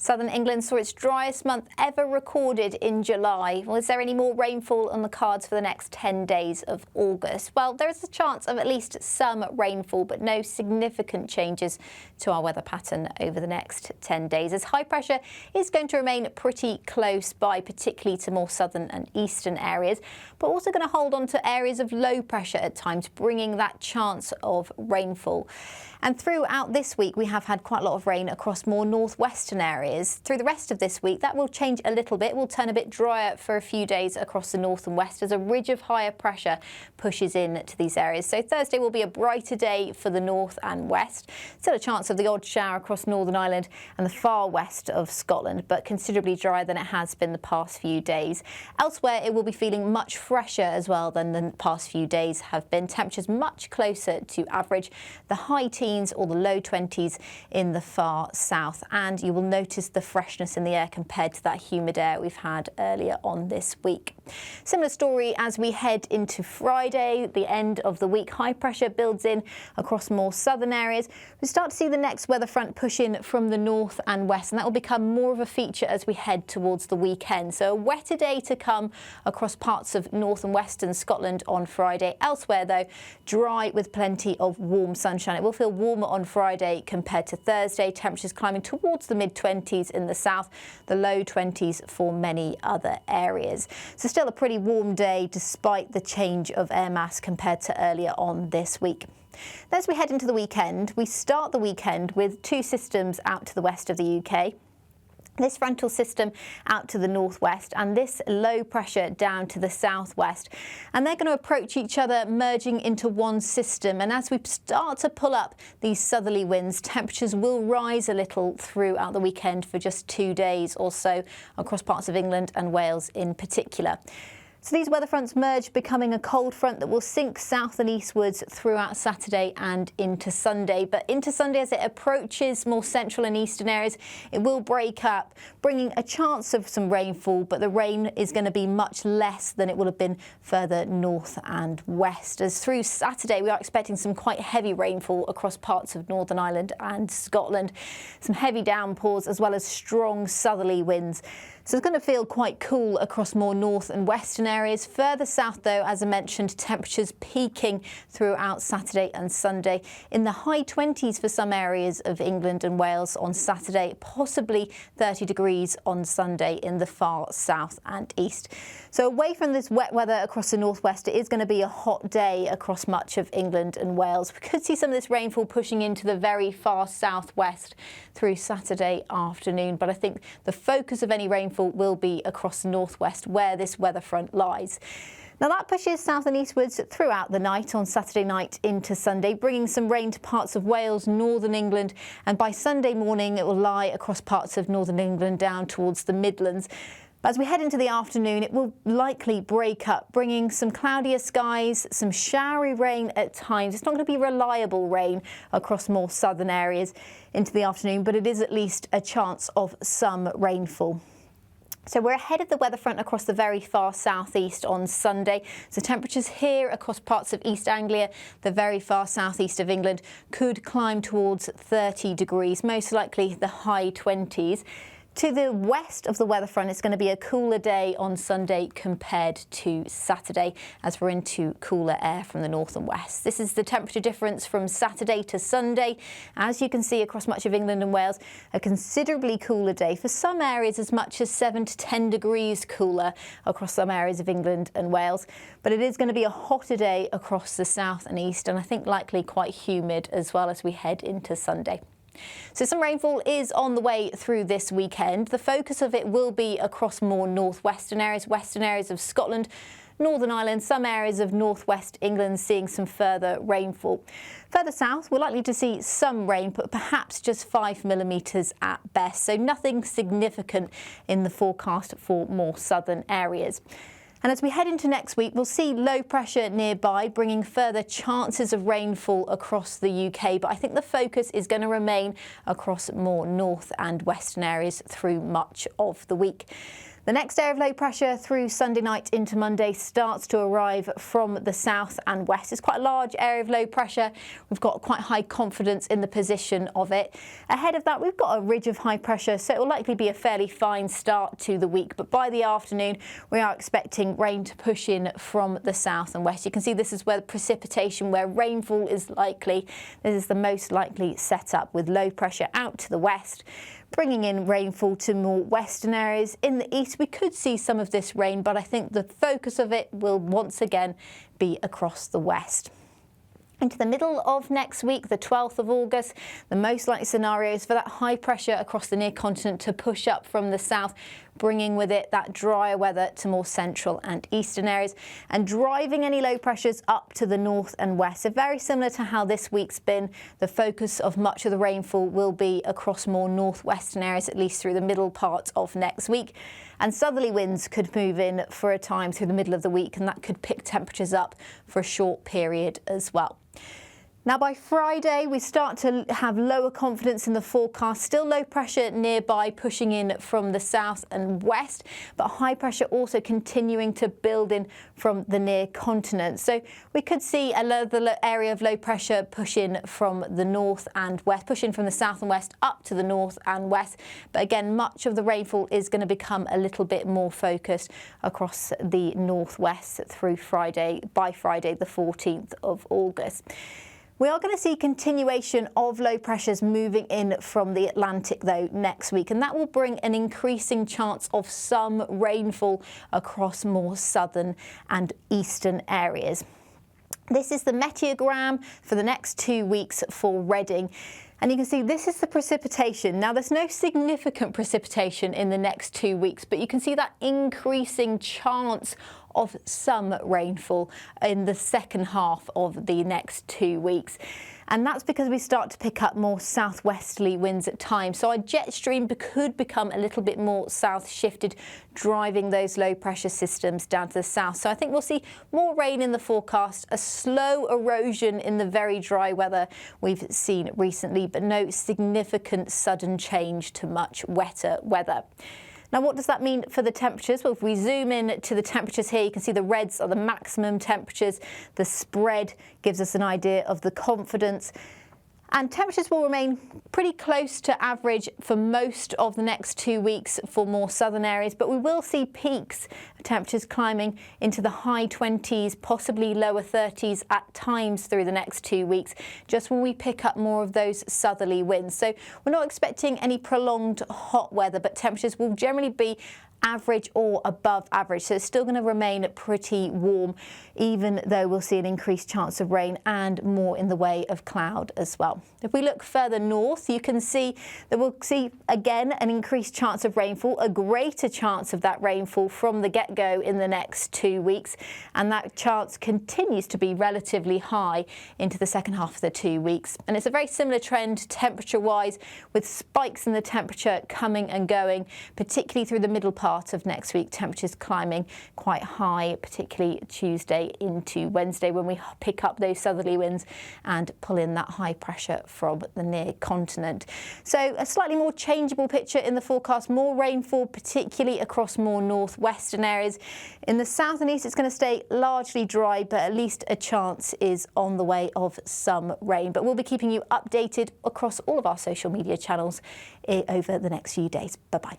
Southern England saw its driest month ever recorded in July. Well, is there any more rainfall on the cards for the next 10 days of August? Well, there is a chance of at least some rainfall, but no significant changes to our weather pattern over the next 10 days, as high pressure is going to remain pretty close by, particularly to more southern and eastern areas, but also going to hold on to areas of low pressure at times, bringing that chance of rainfall. And throughout this week, we have had quite a lot of rain across more northwestern areas. Through the rest of this week, that will change a little bit. We'll turn a bit drier for a few days across the north and west as a ridge of higher pressure pushes in to these areas. So Thursday will be a brighter day for the north and west. Still a chance of the odd shower across Northern Ireland and the far west of Scotland, but considerably drier than it has been the past few days. Elsewhere, it will be feeling much fresher as well than the past few days have been. Temperatures much closer to average, the high teens or the low 20s in the far south, and you will notice the freshness in the air compared to that humid air we've had earlier on this week. Similar story as we head into Friday, the end of the week. High pressure builds in across more southern areas. We start to see the next weather front push in from the north and west, and that will become more of a feature as we head towards the weekend. So a wetter day to come across parts of north and western Scotland on Friday. Elsewhere though, dry with plenty of warm sunshine. It will feel warmer on Friday compared to Thursday. Temperatures climbing towards the mid-20s in the south, the low 20s for many other areas. So still a pretty warm day despite the change of air mass compared to earlier on this week. As we head into the weekend, we start the weekend with two systems out to the west of the UK. This frontal system out to the northwest and this low pressure down to the southwest, and they're going to approach each other, merging into one system. And as we start to pull up these southerly winds, temperatures will rise a little throughout the weekend for just 2 days or so across parts of England and Wales in particular. So these weather fronts merge, becoming a cold front that will sink south and eastwards throughout Saturday and into Sunday. But into Sunday, as it approaches more central and eastern areas, it will break up, bringing a chance of some rainfall, but the rain is going to be much less than it would have been further north and west. As through Saturday, we are expecting some quite heavy rainfall across parts of Northern Ireland and Scotland. Some heavy downpours as well as strong southerly winds. So it's going to feel quite cool across more north and western areas. Further south, though, as I mentioned, temperatures peaking throughout Saturday and Sunday in the high 20s for some areas of England and Wales on Saturday, possibly 30 degrees on Sunday in the far south and east. So away from this wet weather across the northwest, it is going to be a hot day across much of England and Wales. We could see some of this rainfall pushing into the very far southwest through Saturday afternoon, but I think the focus of any rainfall will be across the northwest where this weather front lies. Now that pushes south and eastwards throughout the night on Saturday night into Sunday, bringing some rain to parts of Wales, northern England, and by Sunday morning it will lie across parts of northern England down towards the Midlands. As we head into the afternoon, it will likely break up, bringing some cloudier skies, some showery rain at times. It's not going to be reliable rain across more southern areas into the afternoon, but it is at least a chance of some rainfall. So we're ahead of the weather front across the very far southeast on Sunday. So temperatures here across parts of East Anglia, the very far southeast of England, could climb towards 30 degrees, most likely the high 20s. To the west of the weather front, it's going to be a cooler day on Sunday compared to Saturday, as we're into cooler air from the north and west. This is the temperature difference from Saturday to Sunday. As you can see across much of England and Wales, a considerably cooler day. For some areas, as much as 7 to 10 degrees cooler across some areas of England and Wales. But it is going to be a hotter day across the south and east, and I think likely quite humid as well as we head into Sunday. So some rainfall is on the way through this weekend. The focus of it will be across more northwestern areas, western areas of Scotland, Northern Ireland, some areas of northwest England seeing some further rainfall. Further south, we're likely to see some rain, but perhaps just 5 millimetres at best. So nothing significant in the forecast for more southern areas. And as we head into next week, we'll see low pressure nearby, bringing further chances of rainfall across the UK. But I think the focus is going to remain across more north and western areas through much of the week. The next area of low pressure through Sunday night into Monday starts to arrive from the south and west. It's quite a large area of low pressure. We've got quite high confidence in the position of it. Ahead of that, we've got a ridge of high pressure, so it will likely be a fairly fine start to the week. But by the afternoon, we are expecting rain to push in from the south and west. You can see this is where the precipitation, where rainfall is likely. This is the most likely setup, with low pressure out to the west, bringing in rainfall to more western areas. In the east, we could see some of this rain, but I think the focus of it will once again be across the west. Into the middle of next week, the 12th of August, the most likely scenario is for that high pressure across the near continent to push up from the south, bringing with it that drier weather to more central and eastern areas and driving any low pressures up to the north and west. So very similar to how this week's been, the focus of much of the rainfall will be across more northwestern areas, at least through the middle part of next week. And southerly winds could move in for a time through the middle of the week, and that could pick temperatures up for a short period as well. Now, by Friday, we start to have lower confidence in the forecast. Still low pressure nearby, pushing in from the south and west, but high pressure also continuing to build in from the near continent. So we could see another area of low pressure push in from the north and west, push in from the south and west up to the north and west. But again, much of the rainfall is going to become a little bit more focused across the northwest through Friday, by Friday, the 14th of August. We are going to see continuation of low pressures moving in from the Atlantic, though, next week, and that will bring an increasing chance of some rainfall across more southern and eastern areas. This is the meteorogram for the next 2 weeks for Reading. And you can see this is the precipitation. Now, there's no significant precipitation in the next 2 weeks, but you can see that increasing chance of some rainfall in the second half of the next 2 weeks. And that's because we start to pick up more southwesterly winds at times. So our jet stream could become a little bit more south shifted, driving those low pressure systems down to the south. So I think we'll see more rain in the forecast, a slow erosion in the very dry weather we've seen recently, but no significant sudden change to much wetter weather. Now, what does that mean for the temperatures? Well, if we zoom in to the temperatures here, you can see the reds are the maximum temperatures. The spread gives us an idea of the confidence. And temperatures will remain pretty close to average for most of the next 2 weeks for more southern areas, but we will see peaks, temperatures climbing into the high 20s, possibly lower 30s at times through the next 2 weeks, just when we pick up more of those southerly winds. So we're not expecting any prolonged hot weather, but temperatures will generally be average or above average. So it's still going to remain pretty warm, even though we'll see an increased chance of rain and more in the way of cloud as well. If we look further north, you can see that we'll see again an increased chance of rainfall, a greater chance of that rainfall from the get-go in the next 2 weeks. And that chance continues to be relatively high into the second half of the 2 weeks. And it's a very similar trend temperature-wise, with spikes in the temperature coming and going, particularly through the middle part of next week, temperatures climbing quite high, particularly Tuesday into Wednesday, when we pick up those southerly winds and pull in that high pressure from the near continent. So a slightly more changeable picture in the forecast, more rainfall, particularly across more northwestern areas. In the south and east, it's going to stay largely dry, but at least a chance is on the way of some rain. But we'll be keeping you updated across all of our social media channels over the next few days. Bye-bye.